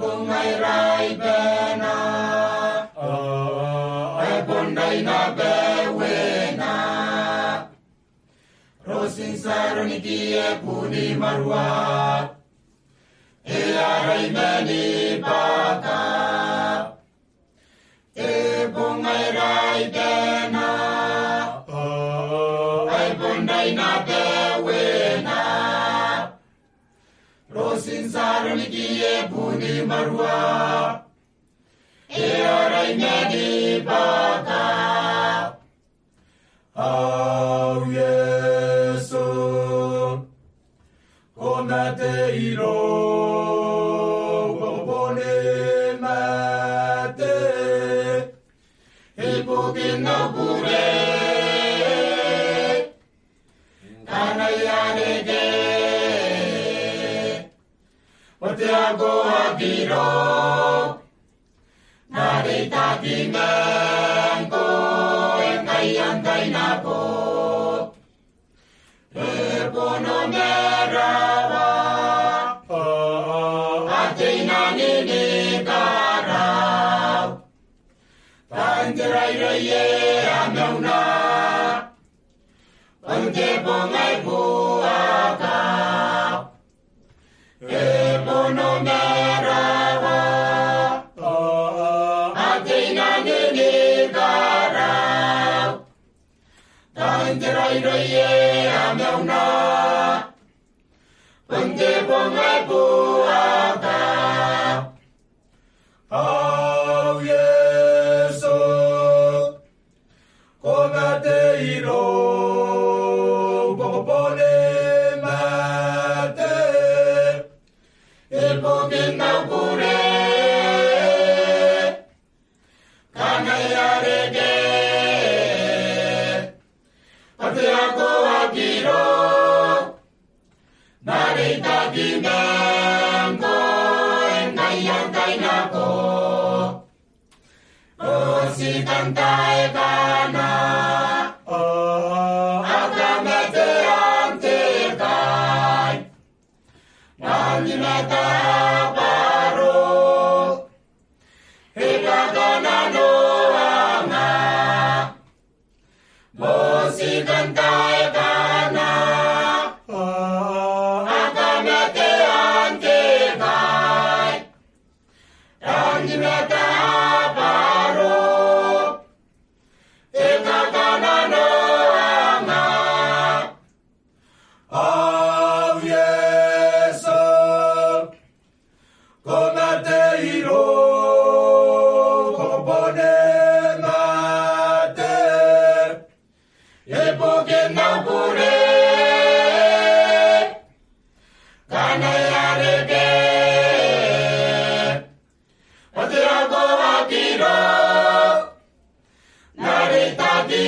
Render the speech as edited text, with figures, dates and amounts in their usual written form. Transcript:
bungai rai bena ai bondai na bewena rosin saroniki e puni marua e arai meni baka e bungai rai bena ai bondai na bewena rosin saroniki e puni marua e arai meni baka au Yesu come te iro popone mate e pokino pure kanayane ke Ote ago agiro narita kimengo engai angai nako e bono merawa ateina nini karau tangerai raye ameuna pante bongai buaka e bono merawa ateina nini karau tangerai raye ameuna pante bongai buaka au Yesu come te iro popone mate e pokino pure kanayare ke ate ako akiro narita kimengo engai angai nako si kantai kana akamete ante kai nanimeta paro hekagana no anga si kantai kana akamete ante kai nanimeta paro hekagana no anga au Yesu come te iro popone mate e pokino pure kanayare ke ate ago akiro narita ki